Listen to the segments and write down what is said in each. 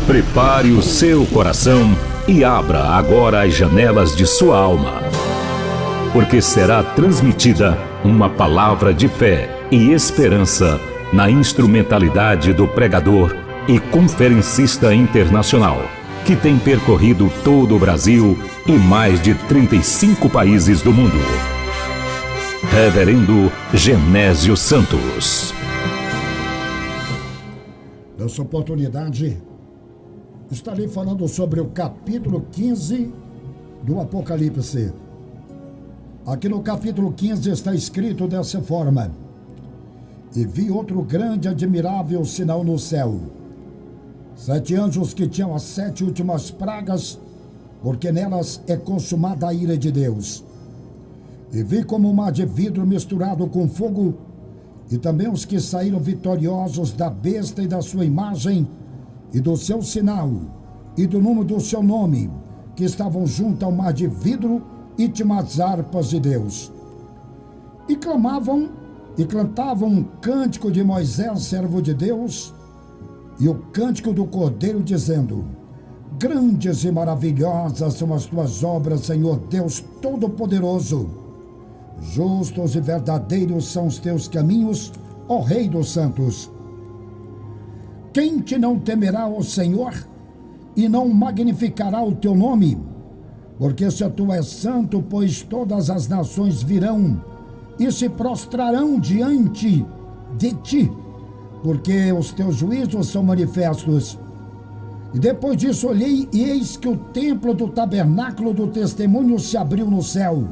Prepare o seu coração e abra agora as janelas de sua alma, porque será transmitida uma palavra de fé e esperança na instrumentalidade do pregador e conferencista internacional, que tem percorrido todo o Brasil e mais de 35 países do mundo. Reverendo Genésio Santos. Nessa oportunidade, estarei falando sobre o capítulo 15 do Apocalipse. Aqui no capítulo 15 está escrito dessa forma: E vi outro grande e admirável sinal no céu, 7 anjos que tinham as 7 últimas pragas, porque nelas é consumada a ira de Deus. E vi como um mar de vidro misturado com fogo, e também os que saíram vitoriosos da besta e da sua imagem, e do seu sinal, e do número do seu nome, que estavam junto ao mar de vidro, e tinham as harpas de Deus. E clamavam e cantavam um cântico de Moisés, servo de Deus, e o cântico do Cordeiro, dizendo: Grandes e maravilhosas são as tuas obras, Senhor Deus Todo-Poderoso. Justos e verdadeiros são os teus caminhos, ó Rei dos santos. Quem te não temerá, ó Senhor, e não magnificará o teu nome? Porque se tu és santo, pois todas as nações virão e se prostrarão diante de ti, porque os teus juízos são manifestos. E depois disso olhei, e eis que o templo do tabernáculo do testemunho se abriu no céu.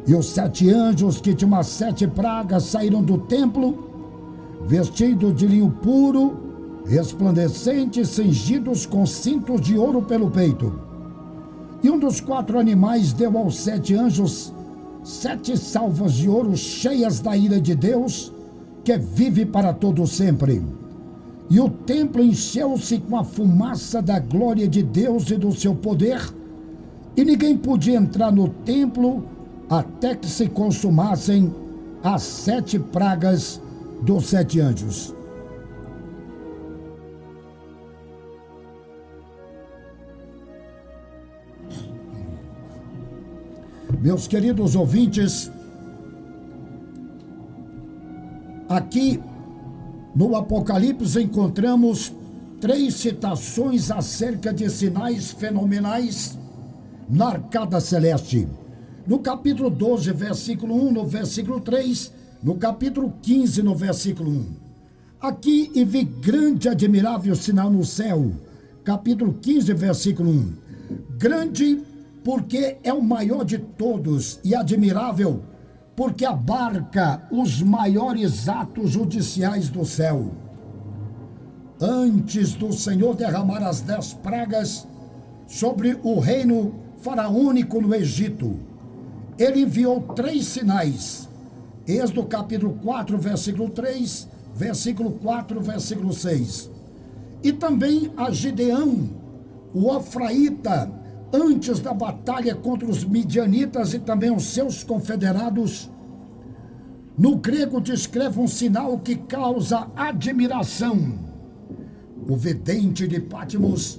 E os 7 anjos que tinham as 7 pragas saíram do templo, vestidos de linho puro, resplandecentes, cingidos com cintos de ouro pelo peito. E um dos 4 animais deu aos 7 anjos 7 salvas de ouro cheias da ira de Deus, que vive para todo sempre. E o templo encheu-se com a fumaça da glória de Deus e do seu poder, e ninguém podia entrar no templo até que se consumassem as 7 pragas dos 7 anjos. Meus queridos ouvintes, aqui no Apocalipse encontramos 3 citações acerca de sinais fenomenais na arcada celeste. No capítulo 12, versículo 1, no versículo 3, no capítulo 15, no versículo 1. Aqui, e vi grande e admirável sinal no céu, capítulo 15, versículo 1. Grande porque é o maior de todos, e admirável porque abarca os maiores atos judiciais do céu. Antes do Senhor derramar as 10 pragas sobre o reino faraônico no Egito, ele enviou 3 sinais. Êxodo capítulo 4, versículo 3, versículo 4, versículo 6. E também a Gideão, o Ofraíta, antes da batalha contra os midianitas e também os seus confederados. No grego descreve um sinal que causa admiração. O vidente de Patmos,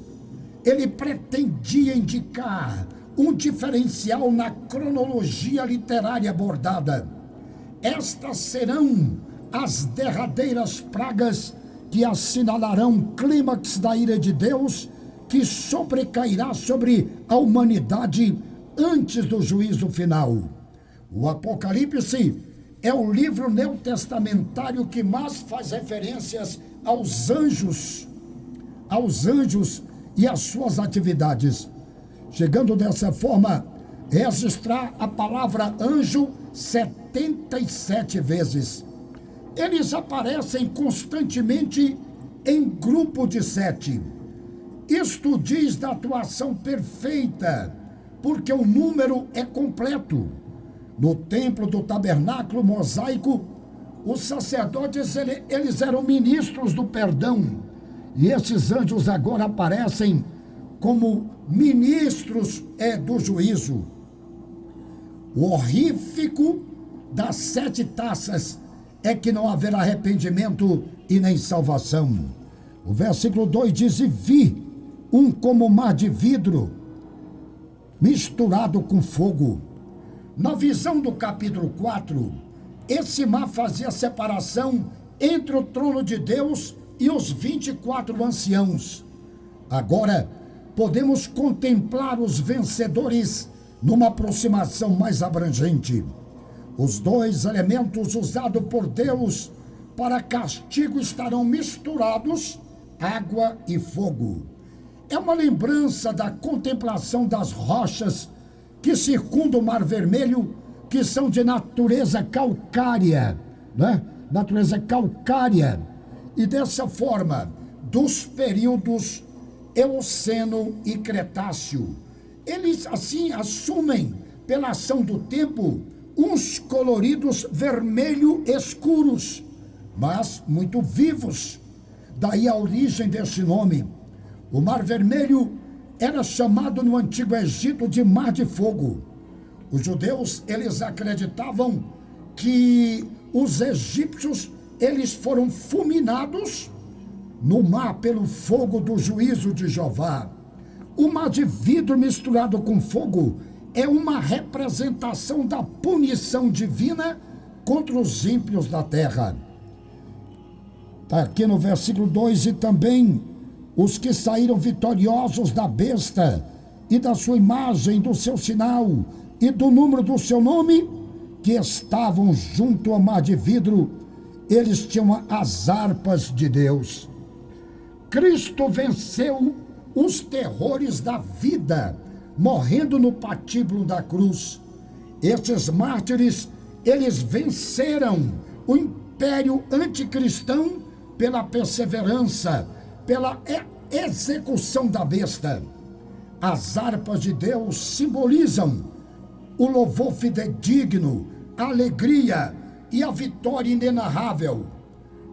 ele pretendia indicar um diferencial na cronologia literária abordada. Estas serão as derradeiras pragas que assinalarão o clímax da ira de Deus, que sobrecairá sobre a humanidade antes do juízo final. O Apocalipse é o livro neotestamentário que mais faz referências aos anjos e às suas atividades, chegando dessa forma a registrar a palavra anjo 77 vezes. Eles aparecem constantemente em grupo de 7. Isto diz da atuação perfeita, porque o número é completo. No templo do tabernáculo mosaico, os sacerdotes, eles eram ministros do perdão, e esses anjos agora aparecem como ministros do juízo. O horrífico das 7 taças é que não haverá arrependimento e nem salvação. O versículo 2 diz: e vi um como mar de vidro misturado com fogo. Na visão do capítulo 4, esse mar fazia separação entre o trono de Deus e os 24 anciãos. Agora, podemos contemplar os vencedores numa aproximação mais abrangente. Os dois elementos usados por Deus para castigo estarão misturados, água e fogo. É uma lembrança da contemplação das rochas que circundam o Mar Vermelho, que são de natureza calcária, né? Natureza calcária. E dessa forma, dos períodos Eoceno e Cretáceo. Eles, assim, assumem, pela ação do tempo, uns coloridos vermelho escuros, mas muito vivos. Daí a origem desse nome. O Mar Vermelho era chamado no Antigo Egito de Mar de Fogo. Os judeus, eles acreditavam que os egípcios, eles foram fulminados no mar pelo fogo do juízo de Jeová. O mar de vidro misturado com fogo é uma representação da punição divina contra os ímpios da terra. Está aqui no versículo 2: e também os que saíram vitoriosos da besta e da sua imagem, do seu sinal e do número do seu nome, que estavam junto ao mar de vidro, eles tinham as harpas de Deus. Cristo venceu os terrores da vida, morrendo no patíbulo da cruz. Estes mártires, eles venceram o império anticristão pela perseverança, pela execução da besta. As harpas de Deus simbolizam o louvor fidedigno, a alegria e a vitória inenarrável.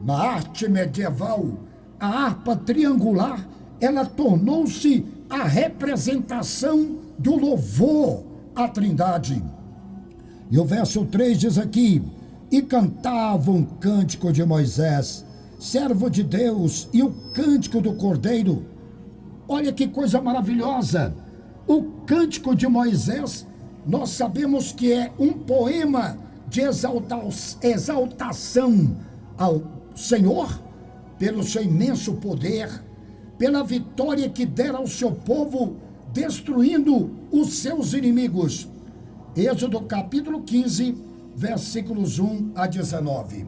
Na arte medieval, a harpa triangular, ela tornou-se a representação do louvor à Trindade. E o verso 3 diz aqui: e cantavam um cântico de Moisés, servo de Deus, e o cântico do Cordeiro. Olha que coisa maravilhosa! O cântico de Moisés, nós sabemos que é um poema de exaltação ao Senhor, pelo seu imenso poder, pela vitória que dera ao seu povo, destruindo os seus inimigos. Êxodo capítulo 15, versículos 1 a 19.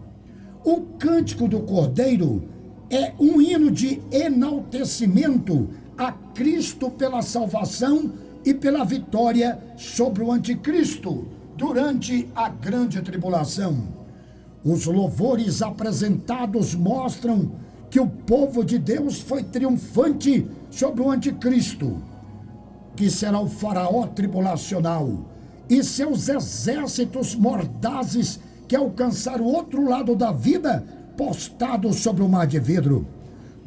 O cântico do Cordeiro é um hino de enaltecimento a Cristo pela salvação e pela vitória sobre o anticristo durante a grande tribulação. Os louvores apresentados mostram que o povo de Deus foi triunfante sobre o anticristo, que será o faraó tribulacional, e seus exércitos mordazes que alcançaram o outro lado da vida, postados sobre o mar de vidro.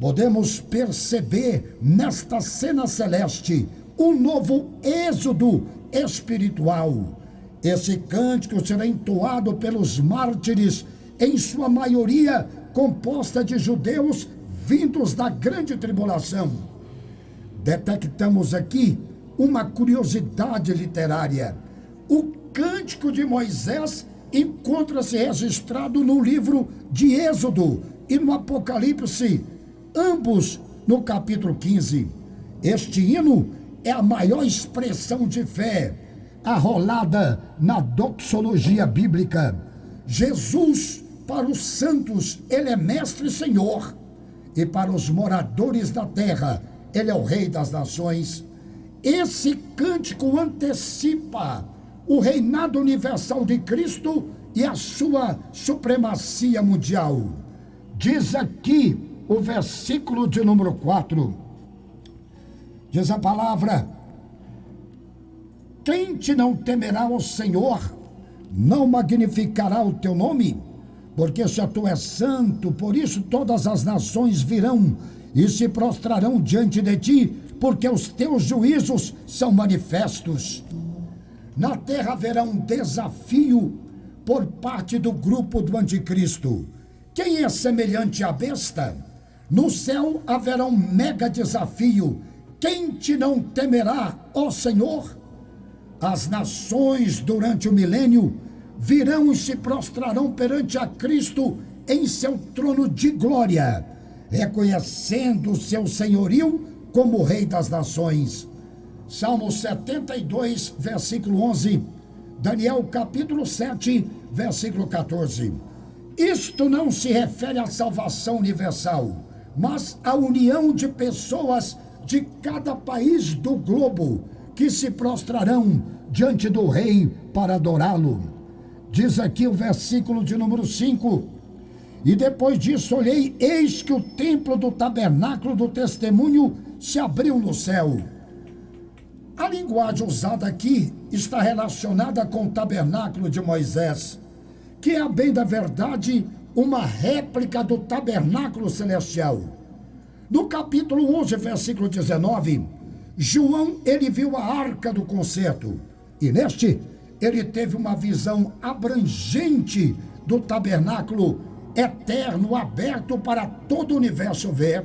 Podemos perceber nesta cena celeste um novo êxodo espiritual. Esse cântico será entoado pelos mártires, em sua maioria composta de judeus vindos da grande tribulação. Detectamos aqui uma curiosidade literária. O cântico de Moisés encontra-se registrado no livro de Êxodo e no Apocalipse, ambos no capítulo 15. Este hino é a maior expressão de fé arrolada na doxologia bíblica. Jesus, para os santos, ele é mestre e senhor, e para os moradores da terra, ele é o rei das nações. Esse cântico antecipa o reinado universal de Cristo e a sua supremacia mundial. Diz aqui o versículo de número 4, diz a palavra: quem te não temerá ao Senhor, não magnificará o teu nome? Porque se tu és santo, por isso todas as nações virão e se prostrarão diante de ti, porque os teus juízos são manifestos. Na terra haverá um desafio por parte do grupo do anticristo. Quem é semelhante à besta? No céu haverá um mega desafio. Quem te não temerá, ó Senhor? As nações durante o milênio virão e se prostrarão perante a Cristo em seu trono de glória, reconhecendo o seu senhorio como Rei das Nações. Salmo 72, versículo 11, Daniel capítulo 7, versículo 14. Isto não se refere à salvação universal, mas à união de pessoas de cada país do globo que se prostrarão diante do Rei para adorá-lo. Diz aqui o versículo de número 5: e depois disso olhei, eis que o templo do tabernáculo do testemunho se abriu no céu. A linguagem usada aqui está relacionada com o tabernáculo de Moisés, que é, a bem da verdade, uma réplica do tabernáculo celestial. No capítulo 11, versículo 19, João, ele viu a arca do concerto, e neste ele teve uma visão abrangente do tabernáculo eterno, aberto para todo o universo ver.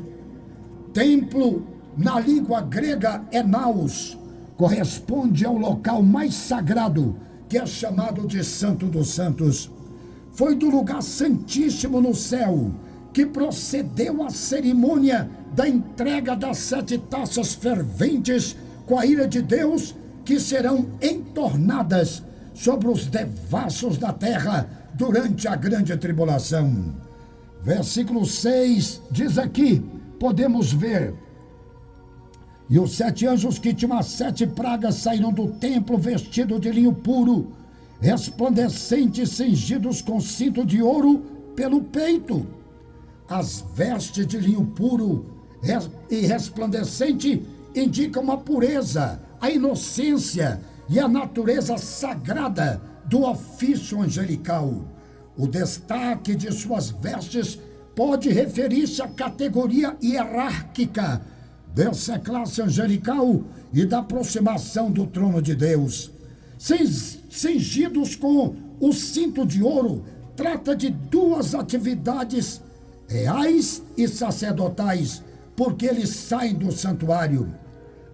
Templo, na língua grega, é naos, corresponde ao local mais sagrado, que é chamado de Santo dos Santos. Foi do lugar santíssimo no céu que procedeu a cerimônia da entrega das 7 taças ferventes com a ira de Deus, que serão entornadas sobre os devassos da terra durante a grande tribulação. Versículo 6 diz aqui, podemos ver: e os 7 anjos que tinham as 7 pragas saíram do templo vestidos de linho puro, resplandecentes, cingidos com cinto de ouro pelo peito. As vestes de linho puro e resplandecente indicam a pureza, a inocência e a natureza sagrada do ofício angelical. O destaque de suas vestes pode referir-se à categoria hierárquica dessa classe angelical e da aproximação do trono de Deus. Cingidos com o cinto de ouro, trata de 2 atividades reais e sacerdotais, porque eles saem do santuário.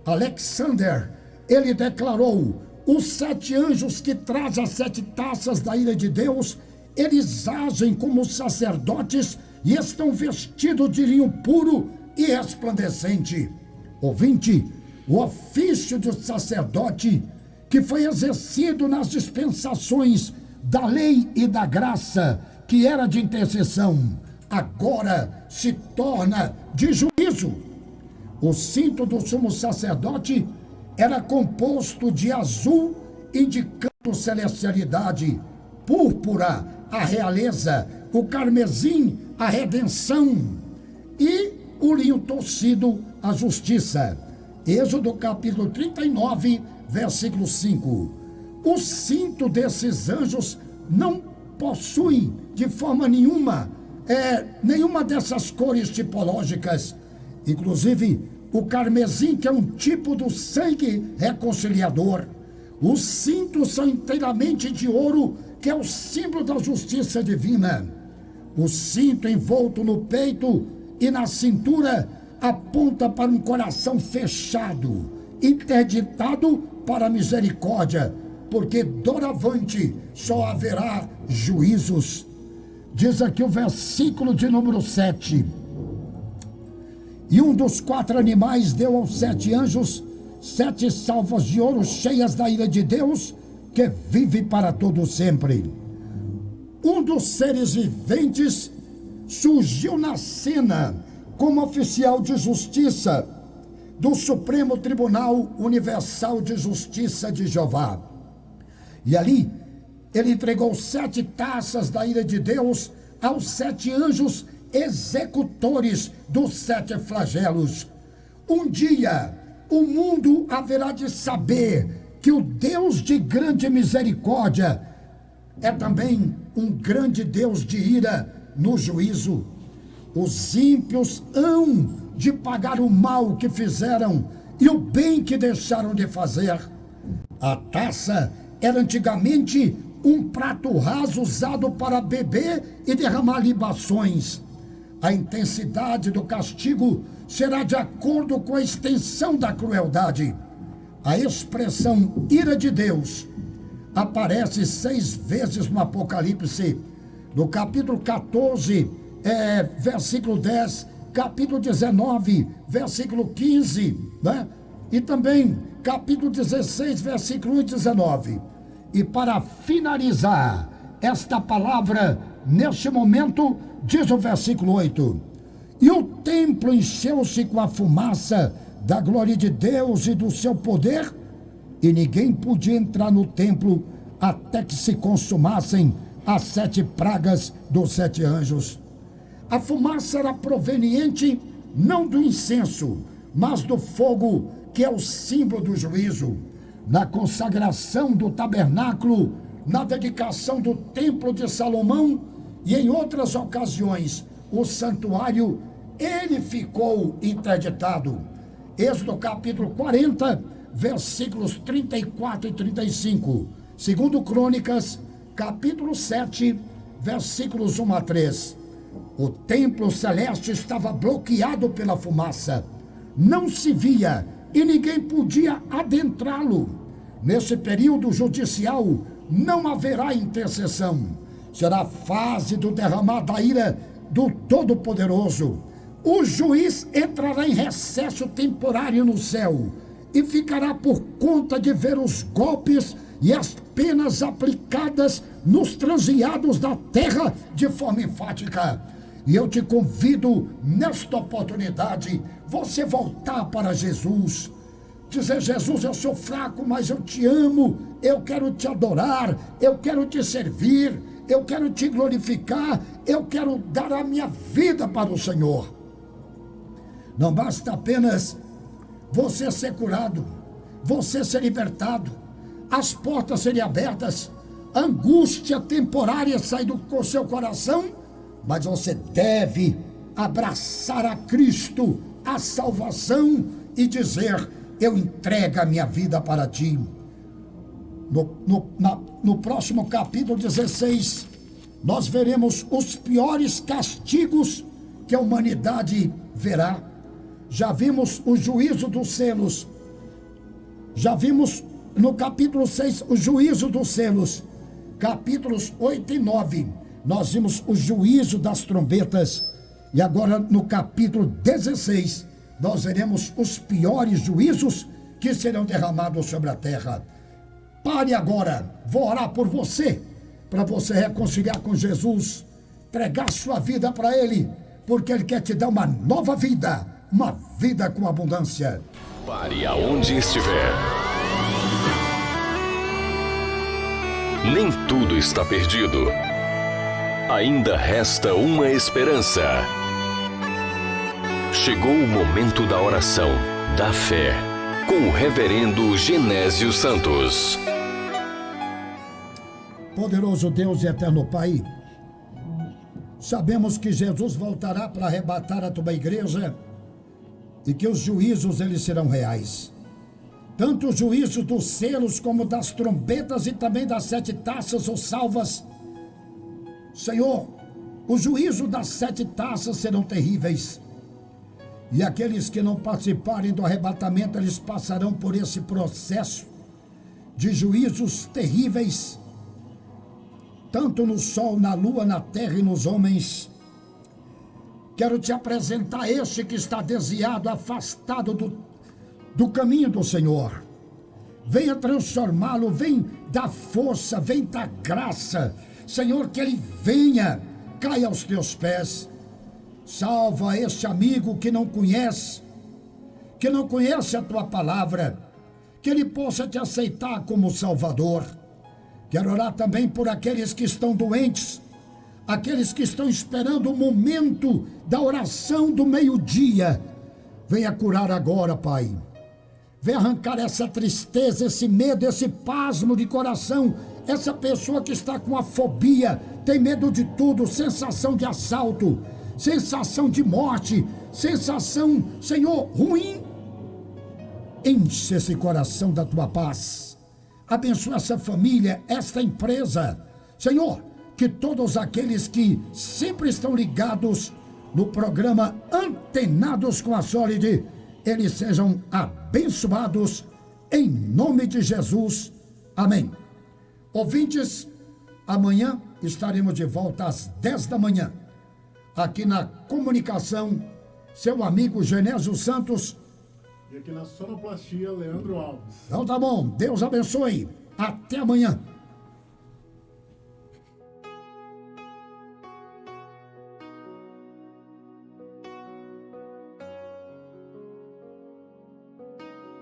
Alexander, ele declarou: os 7 anjos que trazem as 7 taças da ira de Deus, eles agem como sacerdotes e estão vestidos de linho puro e resplandecente. Ouvinte, o ofício de sacerdote, que foi exercido nas dispensações da lei e da graça, que era de intercessão, agora se torna de juízo. O cinto do sumo sacerdote era composto de azul, indicando celestialidade, púrpura, a realeza, o carmesim, a redenção, e o linho torcido, a justiça. Êxodo capítulo 39, versículo 5. O cinto desses anjos não possui de forma nenhuma dessas cores tipológicas. Inclusive, o carmesim, que é um tipo do sangue reconciliador. Os cintos são inteiramente de ouro, que é o símbolo da justiça divina. O cinto envolto no peito e na cintura aponta para um coração fechado, interditado para a misericórdia, porque doravante só haverá juízos. Diz aqui o versículo de número 7. E um dos 4 animais deu aos 7 anjos 7 salvas de ouro cheias da ira de Deus, que vive para todo sempre. Um dos seres viventes surgiu na cena como oficial de justiça do Supremo Tribunal Universal de Justiça de Jeová. E ali, ele entregou 7 taças da ira de Deus aos 7 anjos executores dos 7 flagelos. Um dia, o mundo haverá de saber que o Deus de grande misericórdia é também um grande Deus de ira no juízo. Os ímpios hão de pagar o mal que fizeram e o bem que deixaram de fazer. A taça era antigamente um prato raso usado para beber e derramar libações. A intensidade do castigo será de acordo com a extensão da crueldade. A expressão ira de Deus aparece 6 vezes no Apocalipse, no capítulo 14, versículo 10, capítulo 19, versículo 15, né? E também capítulo 16, versículo 1 e 19. E para finalizar esta palavra, neste momento, diz o versículo 8: e o templo encheu-se com a fumaça da glória de Deus e do seu poder, e ninguém podia entrar no templo até que se consumassem as 7 pragas dos 7 anjos. A fumaça era proveniente não do incenso, mas do fogo, que é o símbolo do juízo. Na consagração do tabernáculo, na dedicação do templo de Salomão e em outras ocasiões, o santuário, ele ficou interditado. Êxodo capítulo 40, versículos 34 e 35. Segundo Crônicas, capítulo 7, versículos 1 a 3. O templo celeste estava bloqueado pela fumaça. Não se via e ninguém podia adentrá-lo. Nesse período judicial, não haverá intercessão. Será a fase do derramar da ira do Todo-Poderoso. O juiz entrará em recesso temporário no céu e ficará por conta de ver os golpes e as penas aplicadas nos transviados da terra de forma enfática. E eu te convido, nesta oportunidade, você voltar para Jesus. Dizer: Jesus, eu sou fraco, mas eu te amo, eu quero te adorar, eu quero te servir, eu quero te glorificar, eu quero dar a minha vida para o Senhor. Não basta apenas você ser curado, você ser libertado, as portas serem abertas, a angústia temporária sair do seu coração, mas você deve abraçar a Cristo, a salvação, e dizer: eu entrego a minha vida para ti. No próximo capítulo 16, nós veremos os piores castigos que a humanidade verá. Já vimos o juízo dos selos. Já vimos no capítulo 6 o juízo dos selos. Capítulos 8 e 9, nós vimos o juízo das trombetas. E agora no capítulo 16, nós veremos os piores juízos que serão derramados sobre a terra. Pare agora, vou orar por você, para você reconciliar com Jesus, entregar sua vida para Ele, porque Ele quer te dar uma nova vida, uma vida com abundância. Pare aonde estiver. Nem tudo está perdido. Ainda resta uma esperança. Chegou o momento da oração, da fé, com o reverendo Genésio Santos. Poderoso Deus e eterno Pai, sabemos que Jesus voltará para arrebatar a tua igreja e que os juízos eles serão reais. Tanto o juízo dos selos como das trombetas e também das 7 taças ou salvas. Senhor, o juízo das 7 taças serão terríveis. E aqueles que não participarem do arrebatamento, eles passarão por esse processo de juízos terríveis, tanto no sol, na lua, na terra e nos homens. Quero te apresentar este que está desviado, afastado do caminho do Senhor. Venha transformá-lo, vem dar força, vem dar graça. Senhor, que ele venha, caia aos teus pés. Salva este amigo que não conhece a tua palavra, que ele possa te aceitar como Salvador. Quero orar também por aqueles que estão doentes, aqueles que estão esperando o momento da oração do meio-dia. Venha curar agora, Pai. Venha arrancar essa tristeza, esse medo, esse pasmo de coração. Essa pessoa que está com a fobia, tem medo de tudo, sensação de assalto, sensação de morte, sensação, Senhor, ruim. Enche esse coração da tua paz. abençoa essa família, esta empresa. Senhor, que todos aqueles que sempre estão ligados no programa Antenados com a Sólide, eles sejam abençoados em nome de Jesus. Amém. Ouvintes, amanhã estaremos de volta às 10 da manhã, aqui na comunicação, seu amigo Genésio Santos. E aqui na sonoplastia, Leandro Alves. Então tá bom, Deus abençoe. Até amanhã.